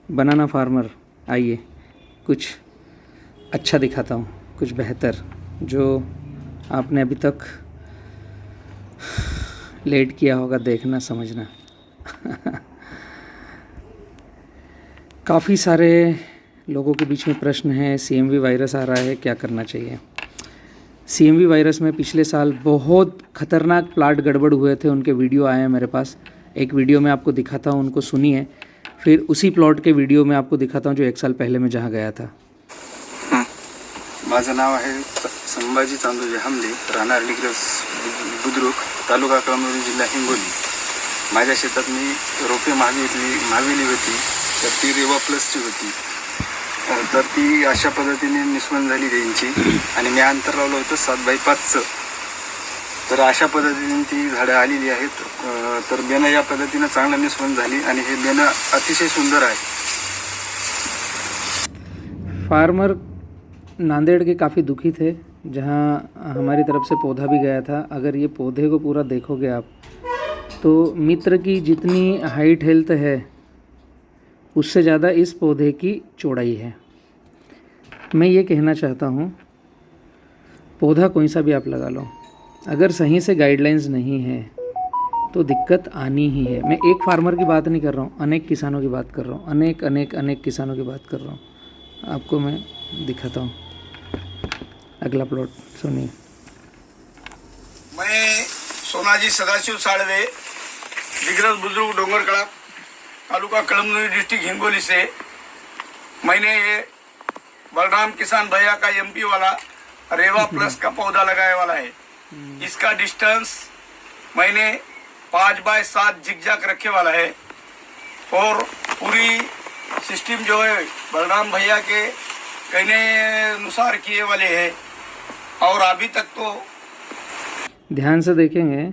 बनाना farmer, आइए कुछ अच्छा दिखाता हूँ, कुछ बेहतर जो आपने अभी तक लेट किया होगा, देखना समझना। काफ़ी सारे लोगों के बीच में प्रश्न है, सीएमवी वायरस आ रहा है, क्या करना चाहिए। सीएमवी वायरस में पिछले साल बहुत ख़तरनाक प्लाट गड़बड़ हुए थे, उनके वीडियो आए हैं मेरे पास। एक वीडियो मैं आपको दिखाता हूँ, उनको सुनिए, फिर उसी प्लॉट के वीडियो में आपको दिखाता हूँ जो 1 साल पहले मैं जहाँ गया था। माझं नाव आहे संभाजी चांदोजे हमले, राहणार डिग्रस बुद्रुक, तालुका कळमनुरी, जिल्हा हिंगोली। माझ्या शेतात मी रोपे मागविली होती, तर ती रेवा प्लसची होती। तर ती अशा पद्धतीने निष्पन्न झाली त्यांची, आणि मी अंतर लावलं होतं 7x5चं। तर अशा पद्धतीने ती झाडं आलेली आहेत। तर बेनं या पद्धतीने चांगलं निष्पन्न झाली, आणि हे बेनं अतिशय सुंदर आहे। फार्मर नांदेड़ के काफ़ी दुखी थे, जहाँ हमारी तरफ से पौधा भी गया था। अगर ये पौधे को पूरा देखोगे आप तो मित्र की जितनी हाइट हेल्थ है उससे ज़्यादा इस पौधे की चौड़ाई है। मैं ये कहना चाहता हूँ, पौधा कोई सा भी आप लगा लो, अगर सही से गाइडलाइंस नहीं है तो दिक्कत आनी ही है। मैं एक फार्मर की बात नहीं कर रहा हूँ, अनेक किसानों की बात कर रहा हूँ, अनेक किसानों की बात कर रहा हूँ। आपको मैं दिखाता हूँ अगला प्लॉट, सुनिए। मैं सोनाजी सदाशिव साळवे, दिग्रस बुजुर्ग डोंगरकड़ा, तालुका कळमनुरी, डिस्ट्रिक्ट हिंगोली से मैंने ये बलराम किसान भैया का एमपी वाला रेवा प्लस का पौधा लगाया वाला है। इसका डिस्टेंस मैंने 5x7 जिगजैग रखे वाला है, और पूरी सिस्टम जो है बलराम भैया के कहने अनुसार किए वाले हैं। और अभी तक तो ध्यान से देखेंगे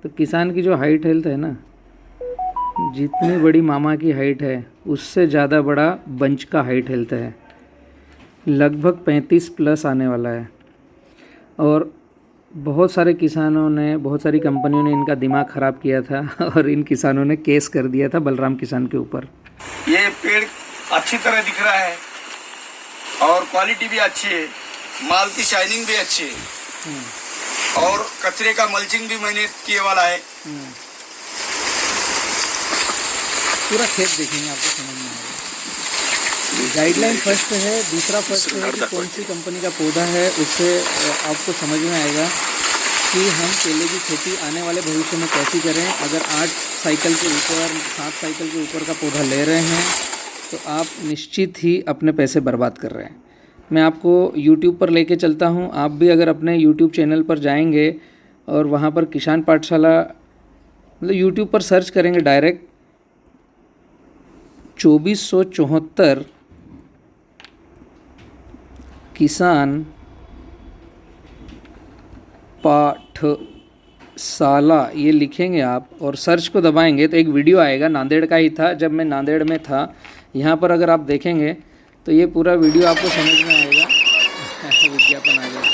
तो किसान की जो हाइट हेल्थ है ना, जितनी बड़ी मामा की हाइट है उससे ज़्यादा बड़ा बंच का हाइट हेल्थ है, लगभग 35 प्लस आने वाला है। और बहुत सारे किसानों ने, बहुत सारी कंपनियों ने इनका दिमाग ख़राब किया था और इन किसानों ने केस कर दिया था बलराम किसान के ऊपर। ये पेड़ अच्छी तरह दिख रहा है, और क्वालिटी भी अच्छी है, माल की शाइनिंग भी अच्छी है, और कचरे का मल्चिंग भी मैंने किए वाला है। पूरा खेत देखेंगे आपको समझ में आएगा। गाइडलाइन फर्स्ट है, दूसरा फर्स्ट है कि कौन सी कंपनी का पौधा है, उससे आपको समझ में आएगा कि हम केले की खेती आने वाले भविष्य में कैसी करें। अगर 8 साइकिल के ऊपर, 7 साइकिल के ऊपर का पौधा ले रहे हैं तो आप निश्चित ही अपने पैसे बर्बाद कर रहे हैं। मैं आपको YouTube पर लेके चलता हूँ, आप भी अगर अपने YouTube चैनल पर जाएंगे और वहाँ पर किसान पाठशाला, मतलब YouTube पर सर्च करेंगे डायरेक्ट 2474 किसान पाठशाला ये लिखेंगे आप और सर्च को दबाएंगे तो एक वीडियो आएगा, नांदेड़ का ही था, जब मैं नांदेड़ में था। यहाँ पर अगर आप देखेंगे तो ये पूरा वीडियो आपको समझ में आएगा। विज्ञापन आ जाता है।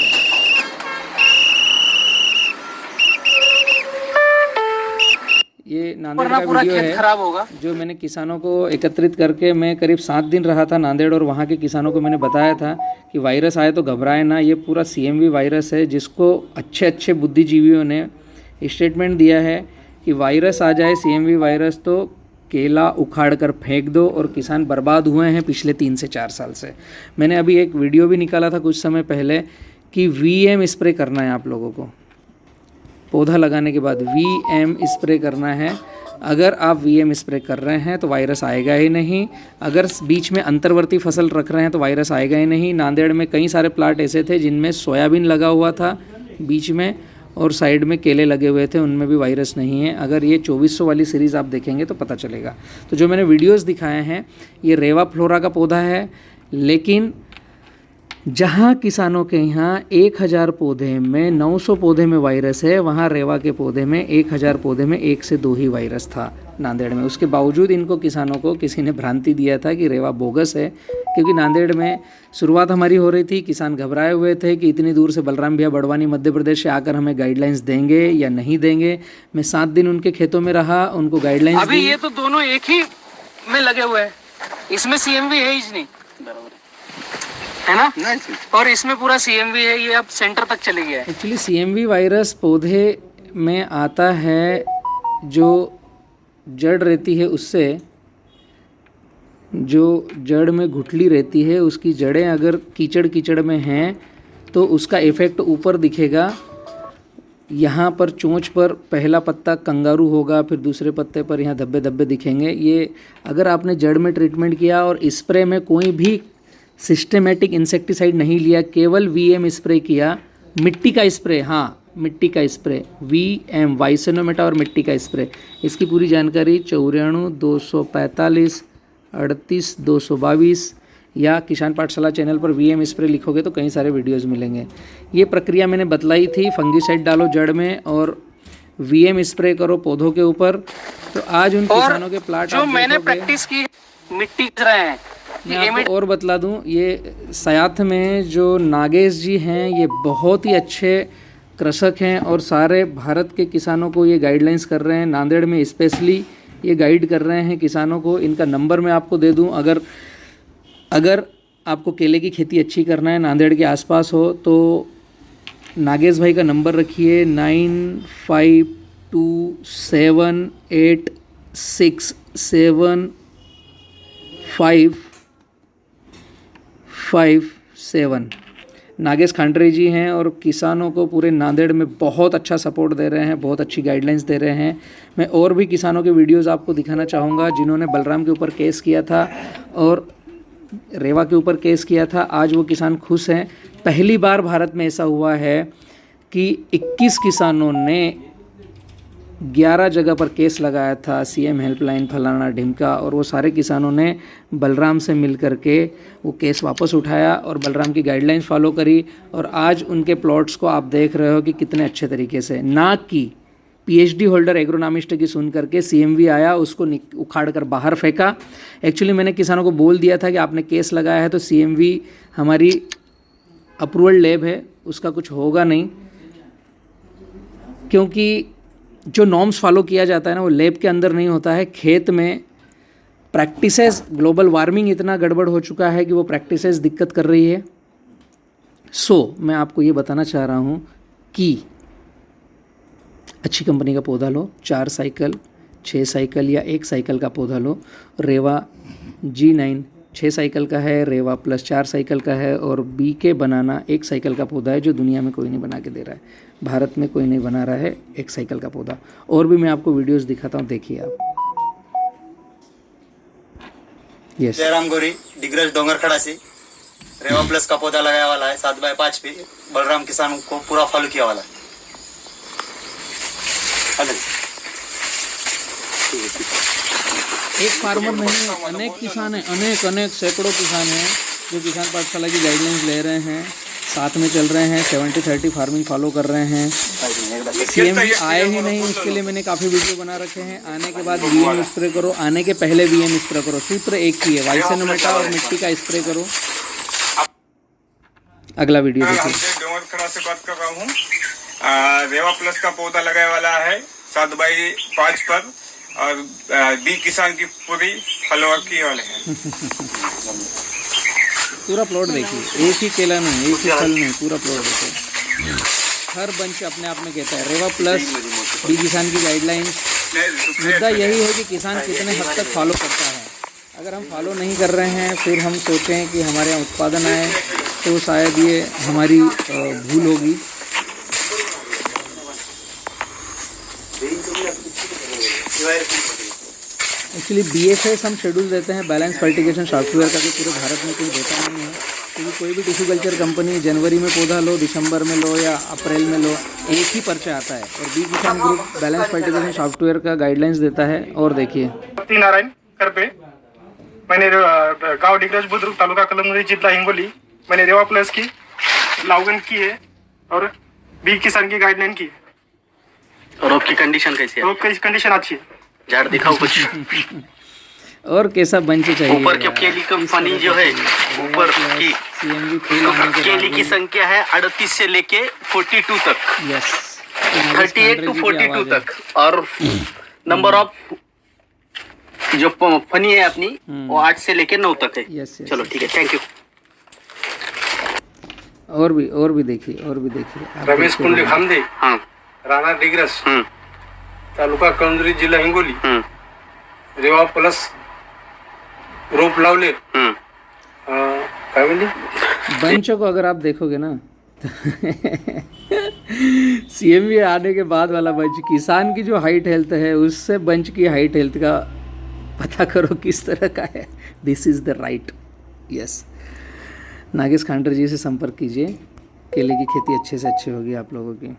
ये नांदेड़ का वीडियो है, खराब होगा, जो मैंने किसानों को एकत्रित करके, मैं करीब 7 दिन रहा था नांदेड़, और वहाँ के किसानों को मैंने बताया था कि वायरस आए तो घबराए ना। ये पूरा सीएमवी वायरस है, जिसको अच्छे बुद्धिजीवियों ने स्टेटमेंट दिया है कि वायरस आ जाए, सीएमवी वायरस, तो केला उखाड़ कर फेंक दो, और किसान बर्बाद हुए हैं पिछले 3 से 4 साल से। मैंने अभी एक वीडियो भी निकाला था कुछ समय पहले कि वीएम स्प्रे करना है आप लोगों को, पौधा लगाने के बाद वीएम स्प्रे करना है। अगर आप वीएम स्प्रे कर रहे हैं तो वायरस आएगा ही नहीं। अगर बीच में अंतर्वर्ती फसल रख रहे हैं तो वायरस आएगा ही नहीं। नांदेड़ में कई सारे प्लाट ऐसे थे जिनमें सोयाबीन लगा हुआ था बीच में, और साइड में केले लगे हुए थे, उनमें भी वायरस नहीं है। अगर ये 2400 वाली सीरीज़ आप देखेंगे तो पता चलेगा। तो जो मैंने वीडियोस दिखाए हैं ये रेवा फ्लोरा का पौधा है, लेकिन जहाँ किसानों के यहाँ 1000 पौधे में 900 पौधे में वायरस है, वहाँ रेवा के पौधे में 1000 पौधे में 1 से 2 ही वायरस था नांदेड़ में। उसके बावजूद इनको किसानों को किसी ने भ्रांति दिया था कि रेवा बोगस है, क्योंकि नांदेड़ में शुरुआत हमारी हो रही थी, किसान घबराए हुए थे कि इतनी दूर से बलराम भैया बड़वानी मध्य प्रदेश से आकर हमें गाइडलाइंस देंगे या नहीं देंगे। मैं 7 दिन उनके खेतों में रहा, उनको गाइडलाइंस अभी ये तो दोनों एक ही में लगे हुए हैं। इसमें सीएमवी है ही नहीं, है ना? और इसमें पूरा सीएमवी है, ये अब सेंटर तक चली गया है। एक्चुअली सीएमवी वायरस पौधे में आता है, जो जड़ रहती है उससे, जो जड़ में गुठली रहती है उसकी जड़ें अगर कीचड़ में हैं तो उसका इफ़ेक्ट ऊपर दिखेगा। यहाँ पर चोंच पर पहला पत्ता कंगारू होगा, फिर दूसरे पत्ते पर यहाँ धब्बे धब्बे दिखेंगे। ये अगर आपने जड़ में ट्रीटमेंट किया और स्प्रे में कोई भी सिस्टमेटिक इंसेक्टिसाइड नहीं लिया, केवल वीएम स्प्रे किया, मिट्टी का स्प्रे, हाँ मिट्टी का स्प्रे, वीएम वाइसेनोमेटा और मिट्टी का स्प्रे, इसकी पूरी जानकारी 94 245 38 222 या किसान पाठशाला चैनल पर वीएम स्प्रे लिखोगे तो कई सारे वीडियोस मिलेंगे। ये प्रक्रिया मैंने बतलाई थी, फंगीसाइड डालो जड़ में और वीएम स्प्रे करो पौधों के ऊपर। तो आज उन किसानों के प्लाट जो मैंने प्रैक्टिस की मिट्टी कर रहे हैं। मैं आपको और बतला दूं, ये सयाथ में जो नागेश जी हैं ये बहुत ही अच्छे कृषक हैं और सारे भारत के किसानों को ये गाइडलाइंस कर रहे हैं। नांदेड़ में स्पेशली ये गाइड कर रहे हैं किसानों को। इनका नंबर मैं आपको दे दूं, अगर आपको केले की खेती अच्छी करना है, नांदेड़ के आसपास हो, तो नागेश भाई का नंबर रखिए 9527867557। नागेश खांडरे जी हैं और किसानों को पूरे नांदेड़ में बहुत अच्छा सपोर्ट दे रहे हैं, बहुत अच्छी गाइडलाइंस दे रहे हैं। मैं और भी किसानों के वीडियोस आपको दिखाना चाहूँगा जिन्होंने बलराम के ऊपर केस किया था और रेवा के ऊपर केस किया था। आज वो किसान खुश हैं। पहली बार भारत में ऐसा हुआ है कि 21 किसानों ने 11 जगह पर केस लगाया था, सीएम हेल्पलाइन फलाना ढिमका, और वो सारे किसानों ने बलराम से मिल कर के वो केस वापस उठाया और बलराम की गाइडलाइंस फॉलो करी। और आज उनके प्लॉट्स को आप देख रहे हो कि कितने अच्छे तरीके से, ना कि पीएचडी होल्डर एग्रोनॉमिस्ट की सुन करके सीएमवी आया उसको उखाड़ कर बाहर फेंका। एक्चुअली मैंने किसानों को बोल दिया था कि आपने केस लगाया है तो सीएमवी हमारी अप्रूवल लैब है, उसका कुछ होगा नहीं, क्योंकि जो नॉर्म्स फॉलो किया जाता है ना वो लैब के अंदर नहीं होता है, खेत में। प्रैक्टिसेस, ग्लोबल वार्मिंग इतना गड़बड़ हो चुका है कि वो प्रैक्टिसेस दिक्कत कर रही है। मैं आपको ये बताना चाह रहा हूँ कि अच्छी कंपनी का पौधा लो, 4 साइकिल 6 साइकिल या 1 साइकिल का पौधा लो। रेवा G9 6 साइकिल का है, रेवा प्लस 4 साइकिल का है, और BK बनाना 1 साइकिल का पौधा है जो दुनिया में कोई नहीं बना के दे रहा है, भारत में कोई नहीं बना रहा है 1 साइकिल का पौधा। और भी मैं आपको वीडियोस दिखाता हूँ, देखिए आप। यस, जयराम गोरी डिग्रज डोंगरखड़ा से रेवा प्लस का पौधा लगाया वाला है 7x5 पे। बलराम किसान को पूरा फॉलो किया वाला है। एक फार्मर नहीं, अनेक किसान हैं, अनेक सैकड़ों किसान हैं जो किसान पाठशाला की गाइडलाइंस ले रहे हैं, साथ में चल रहे हैं, 70-30 फार्मिंग फॉलो कर रहे हैं। सीएमवी आए ही नहीं, उसके लिए मैंने काफ़ी वीडियो बना रखे हैं। आने के बाद वीएम स्प्रे करो, आने के पहले वीएम स्प्रे करो। सूत्र एक ही है, वाइसेनोमेटा और मिट्टी का स्प्रे करो। अगला वीडियो देखिए। डोंगरखड़ा से बात कर रहा हूँ। रेवा प्लस का पौधा लगाने वाला है 7x5 पर, और बी किसान की पूरी फॉलोअप किए वाले हैं। पूरा प्लॉट देखिए, एक ही केला नहीं, एक ही फल नहीं, पूरा प्लॉट देखिए। हर बंच अपने आप में कहता है रेवा प्लस, बी किसान की गाइडलाइंस। मुद्दा यही है कि किसान कितने हद तक फॉलो करता है। अगर हम फॉलो नहीं कर रहे हैं, फिर हम सोचें कि हमारे यहाँ उत्पादन आए, तो शायद ये हमारी भूल होगी। एक्चुअली BFS हम शेड्यूल देते हैं, बैलेंस फर्टिगेशन सॉफ्टवेयर का, भी पूरे भारत में कोई देता नहीं है। क्योंकि कोई भी टिश्यू कल्चर कंपनी जनवरी में पौधा लो, दिसंबर में लो या अप्रैल में लो, एक ही पर्चा आता है। और बी किसान ग्रुप बैलेंस फर्टिगेशन सॉफ्टवेयर का गाइडलाइंस देता है। और देखिए, नारायण करपे, मैंने गांव डिग्रज बुद्रुक, तालुका कलमनुरी, जिला हिंगोली, मैंने रेवा प्लस की लागण की है और बी किसान की गाइडलाइन की है। रोग की कंडीशन कैसी है? रोग की कंडीशन अच्छी है। झाड़ दिखाओ कुछ। और कैसा बंच चाहिए? ऊपर के केली कंपनी जो है, ऊपर की केली की संख्या है 38 से लेके 42 तक। यस, 38 to 42 तक। और नंबर ऑफ जो फनी है अपनी वो 8 से लेके 9 तक है। Yes yes. चलो ठीक है, थैंक यू। और भी देखिए, और भी देखिए आप रमेश देखते कुंडली रहिए। खामदे, हाँ। राणा डिग्रस, हम्म। तालुका कळमनुरी, जिल्हा हिंगोली, हम्म। रेवा प्लस रोप लावले. हम्म। काय म्हणली? बंचों को अगर आप देखोगे ना सीएमवी आने के बाद वाला बंच, किसान की जो हाइट हेल्थ है उससे बंच की हाइट हेल्थ का पता करो किस तरह का है। This is the right. Yes, Nagesh Khandar ji से संपर्क कीजिए, केले की खेती अच्छे से अच्छी होगी आप लोगों की।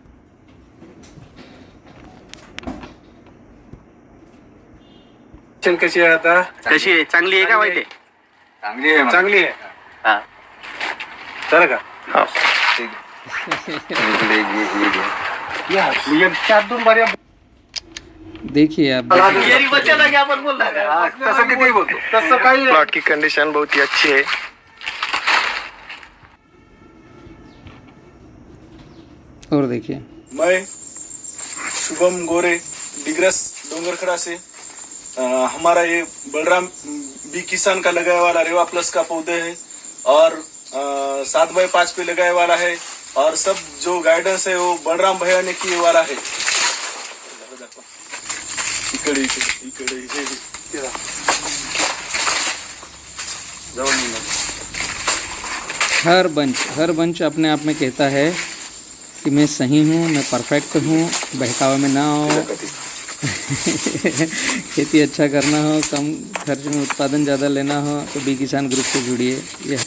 कशी आहे आता? कशी आहे? चांगली आहे का वाईट आहे? चांगली आहे. हा. चला का? हो. या, मी एक 4-2 बारी देखिए आप येरी बच्चा क्या आपण बोलणार आहे? तसं किती बोलतो? तसं काही नाही. प्लॉट की कंडीशन बहुत ही अच्छी है। और देखिए मैं शुभम गोरे डिग्रस डोंगरखड़ा से हमारा ये बलराम बी किसान का लगाए वाला रेवा प्लस का पौधे है और 7x5 पे लगाए वाला है और सब जो गाइडेंस है वो बलराम भैया ने किए वाला है। इकडे इकडे इकडे इकडे हर बंच अपने आप में कहता है कि मैं सही हूँ, मैं परफेक्ट हूँ, बहकावे में ना हो, खेती अच्छा करना हो, कम खर्च में उत्पादन ज़्यादा लेना हो तो बी किसान ग्रुप से जुड़िए। यह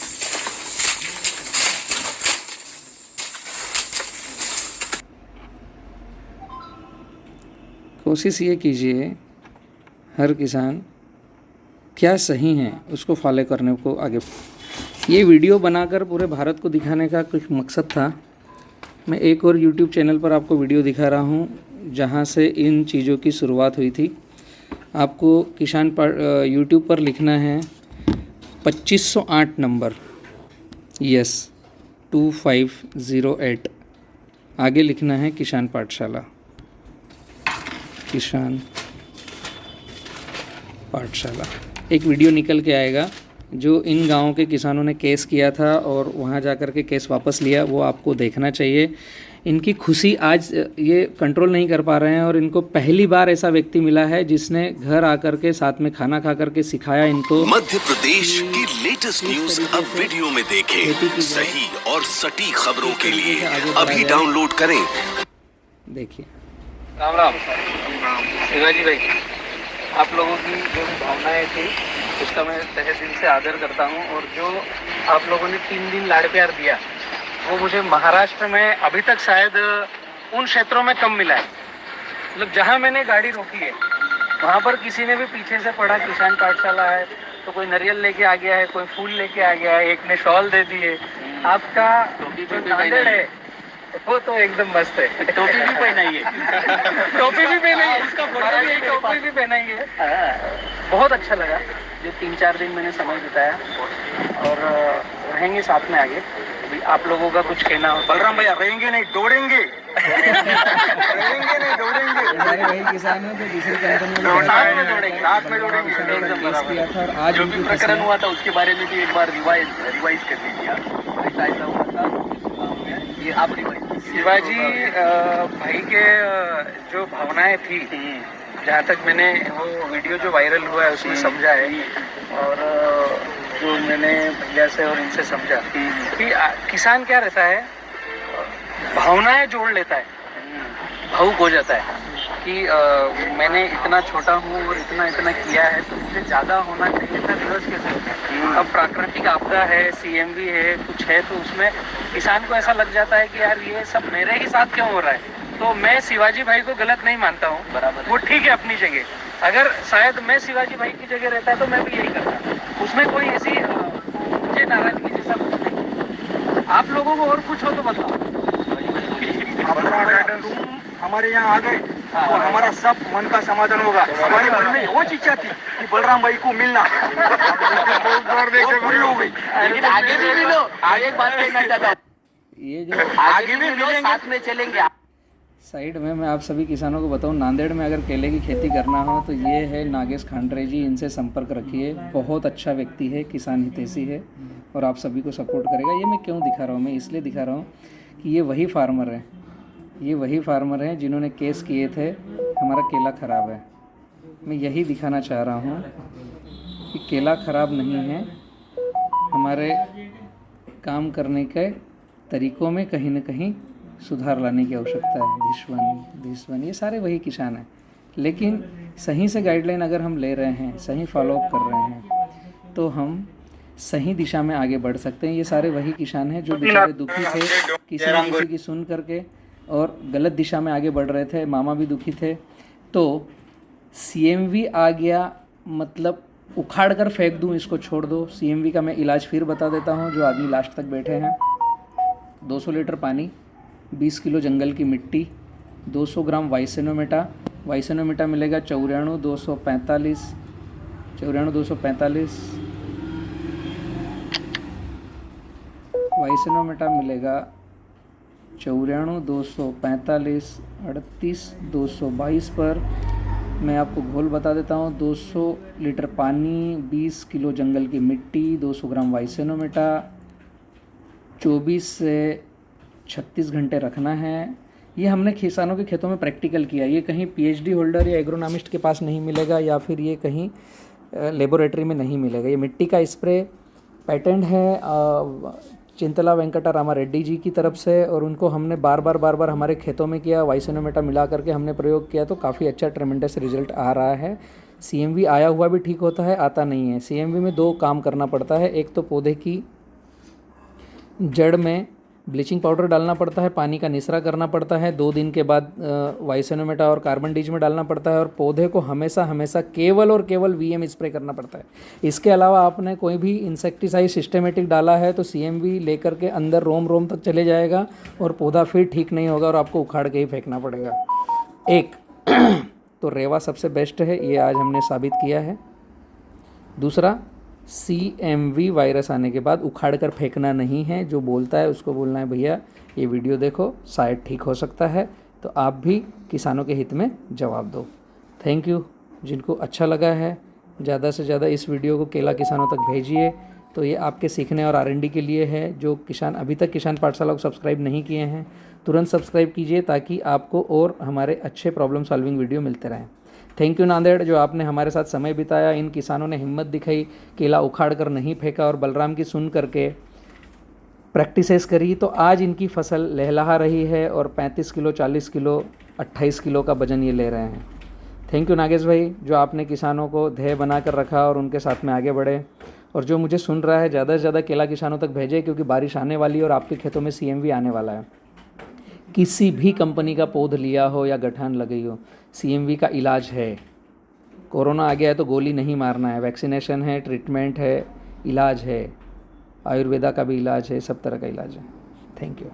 कोशिश ये कीजिए हर किसान क्या सही है उसको फॉलो करने को आगे। ये वीडियो बनाकर पूरे भारत को दिखाने का कुछ मकसद था। मैं एक और YouTube चैनल पर आपको वीडियो दिखा रहा हूँ जहाँ से इन चीज़ों की शुरुआत हुई थी। आपको किसान पर YouTube पर लिखना है 2508 नंबर, यस 2508, आगे लिखना है किसान पाठशाला, किसान पाठशाला। एक वीडियो निकल के आएगा जो इन गांवों के किसानों ने केस किया था और वहां जाकर के केस वापस लिया, वो आपको देखना चाहिए। इनकी खुशी आज ये कंट्रोल नहीं कर पा रहे हैं और इनको पहली बार ऐसा व्यक्ति मिला है जिसने घर आकर के साथ में खाना खा करके सिखाया इनको। मध्य प्रदेश की लेटेस्ट न्यूज अब वीडियो में देखें। सही और सटीक खबरों के लिए अभी डाउनलोड करें। देखिए राम राम शिवाजी भाई, आप लोगों की जो भावनाएं थी उसका मैं तहे दिल से आदर करता हूं और जो आप लोगों ने 3 दिन लाड़ प्यार दिया वो मुझे महाराष्ट्र में अभी तक शायद उन क्षेत्रों में कम मिला है। मतलब जहां मैंने गाड़ी रोकी है वहां पर किसी ने भी पीछे से पढ़ा किसान पाठशाला है तो कोई नारियल लेके आ गया है, कोई फूल लेके आ गया है, एक ने शॉल दे दी है। आपका जो नांदेड़ है वो तो एकदम मस्त है। टोपी भी पहनाई है। टोपी भी पहनाई है, उसका टोपी भी पहनाई है। बहुत अच्छा लगा जो 3-4 दिन मैंने समय बिताया और रहेंगे साथ में आगे। अभी आप लोगों का कुछ कहना हो? बलराम भैया रहेंगे नहीं दौड़ेंगे। रहेंगे नहीं दौड़ेंगे। हमारे वही किसान हैं जो दूसरी कंपनी साथ में दौड़ेंगे। एकदम बराबर। किया था और आज जो उनकी भी प्रकरण हुआ था उसके बारे में भी एक बार रिवाइज कर लीजिए आप। ऐसा हुआ था, ये आप रिवाइज। शिवाजी भाई के जो भावनाएं थी, जहाँ तक मैंने वो वीडियो जो वायरल हुआ है उसमें समझा है और जो मैंने भैया से और इनसे समझा कि किसान क्या रहता है, भावनाएं जोड़ लेता है, भावुक हो जाता है कि मैंने इतना छोटा हूँ और इतना इतना किया है तो मुझे ज़्यादा होना चाहिए था। रिवर्स कैसे होता है? अब प्राकृतिक आपदा है, CMV है, कुछ है तो उसमें किसान को ऐसा लग जाता है कि यार ये सब मेरे ही साथ क्यों हो रहा है। तो मैं शिवाजी भाई को गलत नहीं मानता हूँ, बराबर वो ठीक है अपनी जगह। अगर शायद मैं शिवाजी भाई की जगह रहता तो मैं भी यही करता। उसमें कोई ऐसी मुझे नाराजगी जैसा कुछ नहीं। आप लोगों को और कुछ हो तो बताओ। हमारे यहाँ आ गए तो हमारा सब मन का समाधान होगा। हमारे मन में वो इच्छा थी कि बलराम भाई को मिलना। लेकिन आगे भी मिलो। आगे एक बात कहना चाहता हूँ, ये जो आगे भी मिलो, साथ में चलेंगे। साइड में मैं आप सभी किसानों को बताऊं, नांदेड़ में अगर केले की खेती करना हो तो ये है नागेश खांडरे जी, इनसे संपर्क रखिए। बहुत अच्छा व्यक्ति है, किसान हितैषी है और आप सभी को सपोर्ट करेगा। ये मैं क्यों दिखा रहा हूँ, मैं इसलिए दिखा रहा हूँ कि ये वही फार्मर हैं, ये वही फार्मर हैं जिन्होंने केस किए थे हमारा केला ख़राब है। मैं यही दिखाना चाह रहा हूँ कि केला ख़राब नहीं है, हमारे काम करने के तरीक़ों में कहीं न कहीं सुधार लाने की आवश्यकता है। धिसवन ये सारे वही किसान हैं, लेकिन सही से गाइडलाइन अगर हम ले रहे हैं, सही फॉलोअप कर रहे हैं तो हम सही दिशा में आगे बढ़ सकते हैं। ये सारे वही किसान हैं जो बेचारे दुखी थे किसी न किसी की सुन करके और गलत दिशा में आगे बढ़ रहे थे। मामा भी दुखी थे, तो CMV आ गया, मतलब उखाड़ कर फेंक दूं, इसको छोड़ दो। CMV का मैं इलाज फिर बता देता हूं, जो आदमी लास्ट तक बैठे हैं। 200 लीटर पानी, 20 किलो जंगल की मिट्टी, 200 ग्राम वाइसेनोमेटा। वाइसेनोमेटा मिलेगा 94,245, 94,245। वाइसेनोमेटा मिलेगा 94,245, 38,222 पर। मैं आपको घोल बता देता हूँ, 200 लीटर पानी, 20 किलो जंगल की मिट्टी, 200 ग्राम वाइसेनोमेटा, 24 से 36 घंटे रखना है। ये हमने किसानों के खेतों में प्रैक्टिकल किया। ये कहीं PhD होल्डर या एग्रोनॉमिस्ट के पास नहीं मिलेगा, या फिर ये कहीं लेबोरेटरी में नहीं मिलेगा। ये मिट्टी का स्प्रे पेटेंट है चिंतला वेंकटा रामा रेड्डी जी की तरफ से, और उनको हमने बार बार हमारे खेतों में किया। वाइसेनोमेटा मिला करके हमने प्रयोग किया तो काफ़ी अच्छा ट्रेमेंडस रिजल्ट आ रहा है। CMV आया हुआ भी ठीक होता है, आता नहीं है। CMV में 2 काम करना पड़ता है, एक तो पौधे की जड़ में ब्लीचिंग पाउडर डालना पड़ता है, पानी का निसरा करना पड़ता है, 2 दिन के बाद वाइसेनोमेटा और कार्बन डीज में डालना पड़ता है, और पौधे को हमेशा केवल और केवल VM स्प्रे करना पड़ता है। इसके अलावा आपने कोई भी इंसेक्टिसाइड सिस्टमेटिक डाला है तो CMV लेकर के अंदर रोम तक चले जाएगा और पौधा फिर ठीक नहीं होगा और आपको उखाड़ के ही फेंकना पड़ेगा। एक तो रेवा सबसे बेस्ट है, ये आज हमने साबित किया है। दूसरा, CMV वायरस आने के बाद उखाड़ कर फेंकना नहीं है। जो बोलता है उसको बोलना है, भैया ये वीडियो देखो, शायद ठीक हो सकता है, तो आप भी किसानों के हित में जवाब दो। Thank you. जिनको अच्छा लगा है ज़्यादा से ज़्यादा इस वीडियो को केला किसानों तक भेजिए। तो ये आपके सीखने और R&D के लिए है। जो किसान अभी तक किसान पाठशाला को सब्सक्राइब नहीं किए हैं, तुरंत सब्सक्राइब कीजिए ताकि आपको और हमारे अच्छे प्रॉब्लम सॉल्विंग वीडियो मिलते रहें। थैंक यू नांदेड़, जो आपने हमारे साथ समय बिताया। इन किसानों ने हिम्मत दिखाई, केला उखाड़ कर नहीं फेंका और बलराम की सुन करके प्रैक्टिसेस करी, तो आज इनकी फसल लहलहा रही है और 35 किलो, 40 किलो, 28 किलो का वजन ये ले रहे हैं। थैंक यू नागेश भाई, जो आपने किसानों को ध्येय बना कर रखा और उनके साथ में आगे बढ़े। और जो मुझे सुन रहा है, ज़्यादा से ज़्यादा केला किसानों तक भेजे, क्योंकि बारिश आने वाली है और आपके खेतों में CMV आने वाला है। किसी भी कंपनी का पौध लिया हो या गठान लगी हो, CMV का इलाज है। कोरोना आ गया है तो गोली नहीं मारना है, वैक्सीनेशन है, ट्रीटमेंट है, इलाज है, आयुर्वेदा का भी इलाज है, सब तरह का इलाज है। Thank you.